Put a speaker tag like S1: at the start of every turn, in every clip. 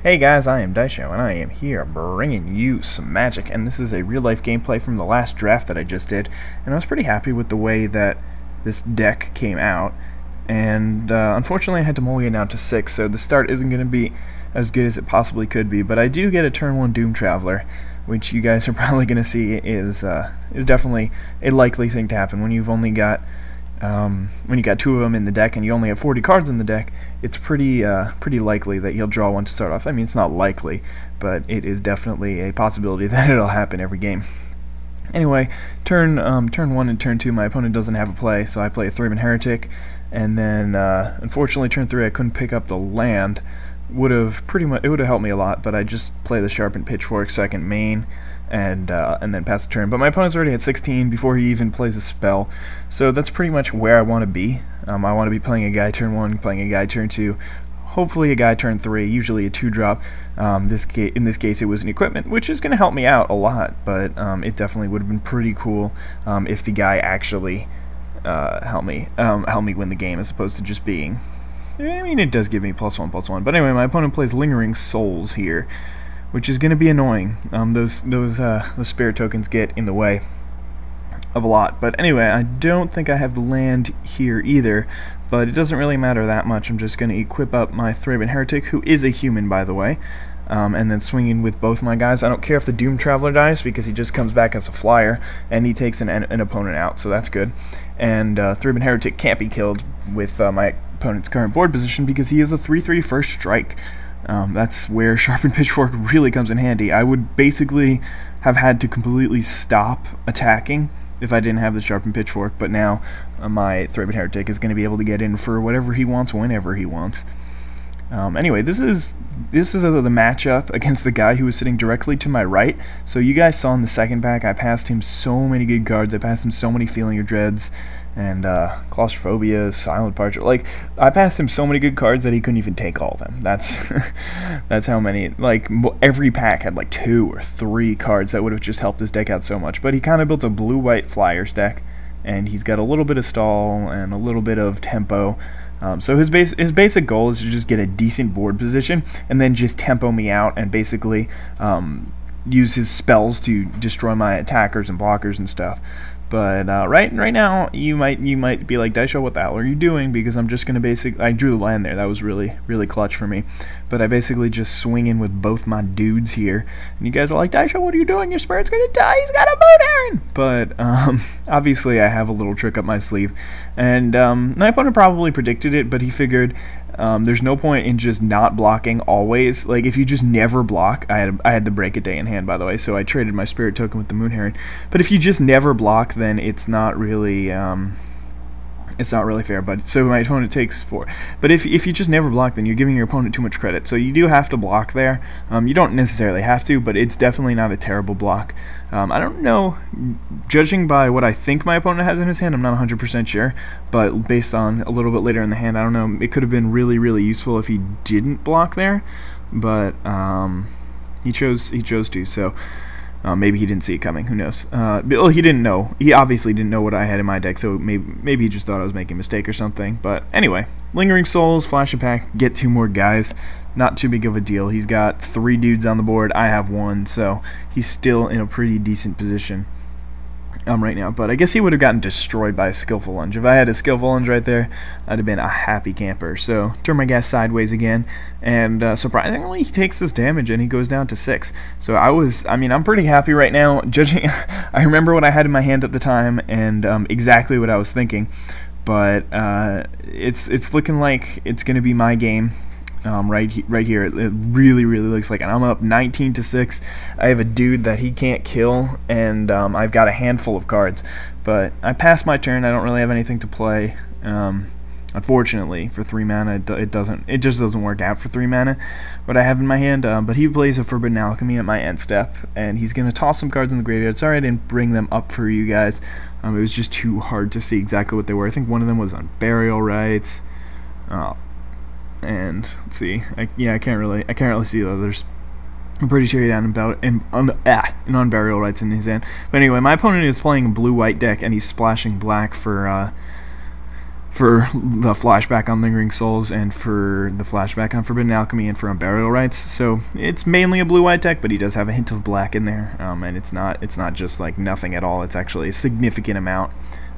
S1: Hey guys, I am Daisho, and I am here bringing you some Magic, and this is a real-life gameplay from the last draft that I just did, and I was pretty happy with the way that this deck came out, and unfortunately I had to mulligan down to 6, so the start isn't going to be as good as it possibly could be, but I do get a turn 1 Doom Traveler, which you guys are probably going to see is definitely a likely thing to happen when you've only got when you got 2 of them in the deck and you only have 40 cards in the deck. It's pretty likely that you'll draw one to start off. I mean, it's not likely, but it is definitely a possibility that it'll happen every game. Anyway, turn 1 and turn 2, my opponent doesn't have a play, so I play a Thraben Heretic, and then unfortunately turn 3 I couldn't pick up the land. It would have helped me a lot, but I just play the Sharpened Pitchfork second main, and then pass the turn. But my opponent's already at 16 before he even plays a spell, so that's pretty much where I want to be. I want to be playing a guy turn 1, playing a guy turn 2, hopefully a guy turn 3, usually a 2-drop. In this case it was an equipment, which is going to help me out a lot, but it definitely would have been pretty cool if the guy actually helped me win the game, as opposed to just being... I mean, it does give me +1/+1, but anyway, my opponent plays Lingering Souls here, which is going to be annoying. Those spirit tokens get in the way of a lot. But anyway, I don't think I have the land here either, but it doesn't really matter that much. I'm just going to equip up my Thraben Heretic, who is a human, by the way, and then swing in with both my guys. I don't care if the Doom Traveler dies, because he just comes back as a flyer, and he takes an opponent out, so that's good. And Thraben Heretic can't be killed with my opponent's current board position, because he is a 3/3 first strike. That's where Sharpened Pitchfork really comes in handy. I would basically have had to completely stop attacking if I didn't have the Sharpened Pitchfork, but now my Thraben Heretic is going to be able to get in for whatever he wants, whenever he wants. Anyway, this is the matchup against the guy who was sitting directly to my right. So you guys saw in the second pack, I passed him so many good cards. I passed him so many Feeling of Dreads and Claustrophobia, Silent Departure. Like, I passed him so many good cards that he couldn't even take all of them. That's that's how many. Like, every pack had like 2 or 3 cards that would have just helped his deck out so much. But he kind of built a blue-white Flyers deck, and he's got a little bit of stall and a little bit of tempo. So his basic goal is to just get a decent board position and then just tempo me out and basically use his spells to destroy my attackers and blockers and stuff. But right now you might be like, Daisho, what the hell are you doing? Because I'm just gonna I drew the land there. That was really clutch for me. But I basically just swing in with both my dudes here, and you guys are like, Daisho, what are you doing? Your spirit's gonna die. He's got a Moon Heron. But obviously I have a little trick up my sleeve, and my opponent probably predicted it, but he figured there's no point in just not blocking always. Like, if you just never block, I had the Break a Day in hand, by the way, so I traded my spirit token with the Moon Heron. But if you just never block, then it's not really fair. But so my opponent takes 4. But if you just never block, then you're giving your opponent too much credit. So you do have to block there. You don't necessarily have to, but it's definitely not a terrible block. I don't know, judging by what I think my opponent has in his hand, I'm not 100% sure, but based on a little bit later in the hand, I don't know, it could have been really useful if he didn't block there, but he chose to, so maybe he didn't see it coming, who knows. Well, he didn't know. He obviously didn't know what I had in my deck, so maybe he just thought I was making a mistake or something. But anyway, Lingering Souls, flash a pack, get 2 more guys. Not too big of a deal. He's got 3 dudes on the board. I have 1, so he's still in a pretty decent position right now. But I guess he would have gotten destroyed by a Skillful Lunge. If I had a Skillful Lunge right there, I'd have been a happy camper. So turn my guy sideways again, and surprisingly, he takes this damage and he goes down to 6. So I'm pretty happy right now. Judging, I remember what I had in my hand at the time and exactly what I was thinking. But it's looking like it's going to be my game. Right here, it really looks like, and I'm up 19-6. I have a dude that he can't kill, and I've got a handful of cards. But I passed my turn. I don't really have anything to play. Unfortunately, for 3 mana, it just doesn't work out for 3 mana. What I have in my hand, but he plays a Forbidden Alchemy at my end step, and he's gonna toss some cards in the graveyard. Sorry I didn't bring them up for you guys. It was just too hard to see exactly what they were. I think one of them was on Burial Rites. And let's see, I can't really see the others. I'm pretty sure he had on Burial Rites in his hand. But anyway, my opponent is playing a blue-white deck, and he's splashing black for for the flashback on Lingering Souls and for the flashback on Forbidden Alchemy and for Unburial Rites. So it's mainly a blue-white deck, but he does have a hint of black in there, and it's not just like nothing at all. It's actually a significant amount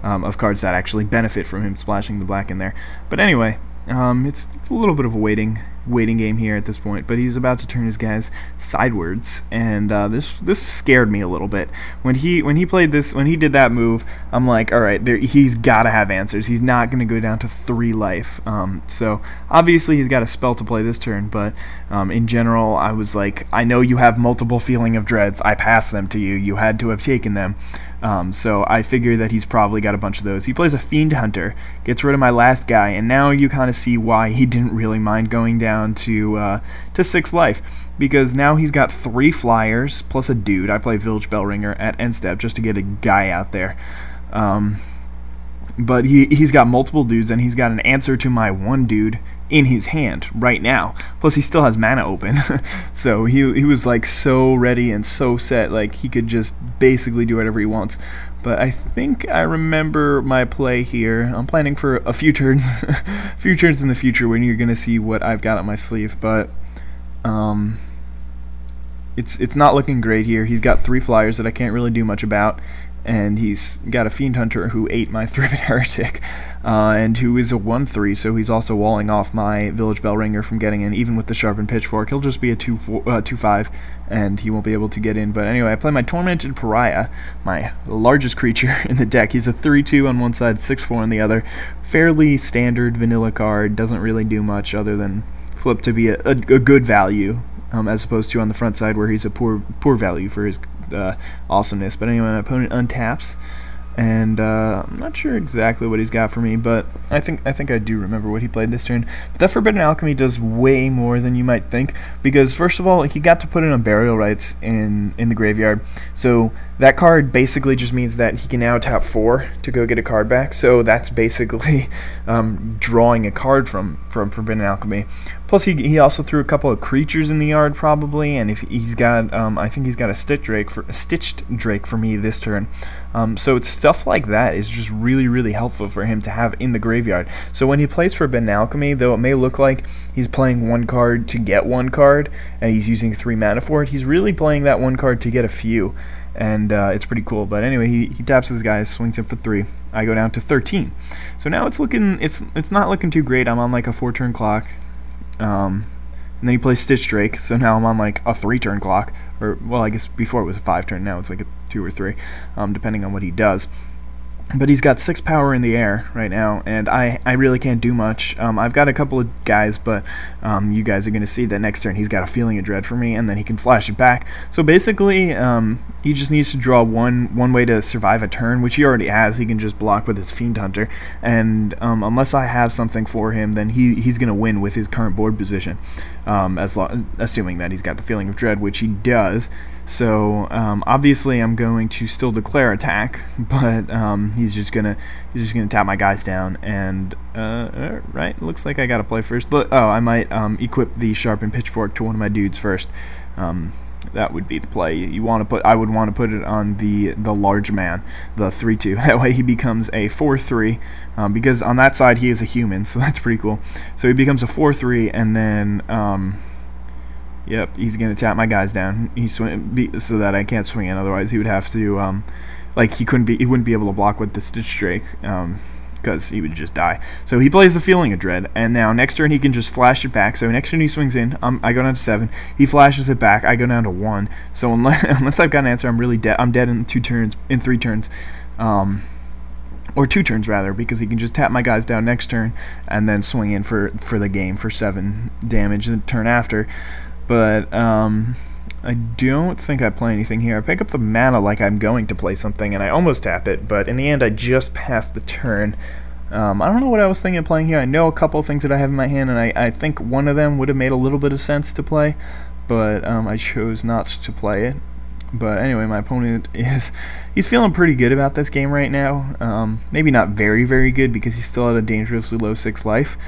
S1: of cards that actually benefit from him splashing the black in there. But anyway, it's a little bit of a waiting game here at this point, but he's about to turn his guys sidewards, and this scared me a little bit. When he did that move, I'm like, all right, he's got to have answers. He's not going to go down to 3 life. So obviously he's got a spell to play this turn, but in general, I was like, I know you have multiple Feeling of Dreads. I passed them to you. You had to have taken them. So I figure that he's probably got a bunch of those. He plays a Fiend Hunter, gets rid of my last guy, and now you kind of see why he didn't really mind going down to 6 life, because now he's got 3 flyers plus a dude. I play Village Bellringer at end step just to get a guy out there. But he's got multiple dudes, and he's got an answer to my 1 dude in his hand right now. Plus he still has mana open. So he was like so ready and so set, like he could just basically do whatever he wants. But I think I remember my play here. I'm planning for a few turns few turns in the future when you're gonna see what I've got up my sleeve, but it's not looking great here. He's got 3 flyers that I can't really do much about, and he's got a Fiend Hunter who ate my Thrivet Heretic, and who is a 1/3, so he's also walling off my Village Bellringer from getting in. Even with the Sharpened Pitchfork, he'll just be a 2/5, and he won't be able to get in. But anyway, I play my Tormented Pariah, my largest creature in the deck. He's a 3/2 on one side, 6/4 on the other. Fairly standard vanilla card, doesn't really do much other than flip to be a good value, as opposed to on the front side where he's a poor value for his awesomeness. But anyway, my opponent untaps, and I'm not sure exactly what he's got for me, but I think I do remember what he played this turn. But that Forbidden Alchemy does way more than you might think, because first of all, he got to put in Unburial Rites in the graveyard, so that card basically just means that he can now tap 4 to go get a card back. So that's basically drawing a card from Forbidden Alchemy. Plus he also threw a couple of creatures in the yard probably, and if he's got I think he's got a Stitched Drake for me this turn. So it's stuff like that is just really helpful for him to have in the graveyard. So when he plays Forbidden Alchemy, though it may look like he's playing 1 card to get 1 card, and he's using 3 mana for it, he's really playing that 1 card to get a few. And it's pretty cool. But anyway, he taps his guys, swings him for 3. I go down to 13. So now it's not looking too great. I'm on like a 4-turn clock. And then he plays Stitch Drake, so now I'm on like a 3-turn clock. Or, well, I guess before it was a 5-turn, now it's like a 2 or 3, depending on what he does. But he's got 6 power in the air right now, and I really can't do much. I've got a couple of guys, but you guys are going to see that next turn he's got a Feeling of Dread for me, and then he can flash it back. So basically, he just needs to draw one way to survive a turn, which he already has. He can just block with his Fiend Hunter, and unless I have something for him, then he's going to win with his current board position, assuming that he's got the Feeling of Dread, which he does. So obviously I'm going to still declare attack, but he's just gonna tap my guys down, and right, looks like I gotta play first. Oh, I might equip the Sharpened Pitchfork to one of my dudes first. That would be the play. I would want to put it on the large man, the 3/2. That way he becomes a 4/3, because on that side he is a human, so that's pretty cool. So he becomes a 4/3, and then yep, he's gonna tap my guys down. So that I can't swing in. Otherwise, he would have to like he wouldn't be able to block with the Stitch Drake, because he would just die. So he plays the Feeling of Dread, and now next turn he can just flash it back. So next turn he swings in. I go down to 7. He flashes it back. I go down to 1. So unless I've got an answer, I'm really dead. I'm dead in 3 turns. Or 2 turns rather, because he can just tap my guys down next turn and then swing in for the game for 7 damage the turn after. But I don't think I play anything here. I pick up the mana like I'm going to play something, and I almost tap it, but in the end I just passed the turn. I don't know what I was thinking of playing here. I know a couple of things that I have in my hand, and I think one of them would have made a little bit of sense to play, but I chose not to play it. But anyway, my opponent he's feeling pretty good about this game right now. Maybe not very good, because he's still at a dangerously low 6 life.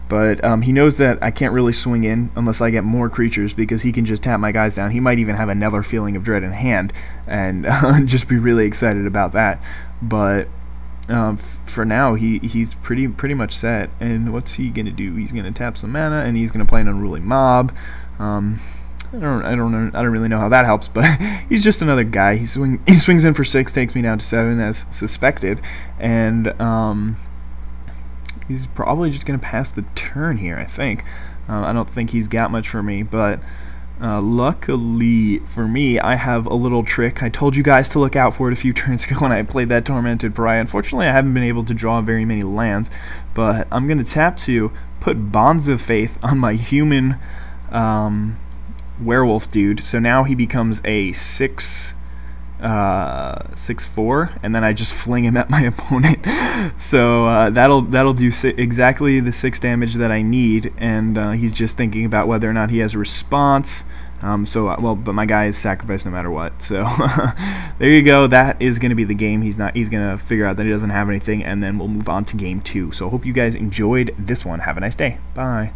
S1: But he knows that I can't really swing in unless I get more creatures, because he can just tap my guys down. He might even have another Feeling of Dread in hand, and just be really excited about that. But for now, he's pretty much set. And what's he gonna do? He's gonna tap some mana, and he's gonna play an Unruly Mob. I don't really know how that helps, but he's just another guy. He swings in for 6, takes me down to 7 as suspected, and he's probably just gonna pass the turn here, I think. I don't think he's got much for me, but luckily for me, I have a little trick. I told you guys to look out for it a few turns ago when I played that Tormented Pariah. Unfortunately, I haven't been able to draw very many lands, but I'm gonna tap to put Bonds of Faith on my human werewolf dude, so now he becomes a 6/4, and then I just fling him at my opponent. So that'll do exactly the 6 damage that I need, and he's just thinking about whether or not he has a response. But my guy is sacrificed no matter what. So there you go. That is going to be the game. He's going to figure out that he doesn't have anything, and then we'll move on to game 2. So I hope you guys enjoyed this one. Have a nice day. Bye.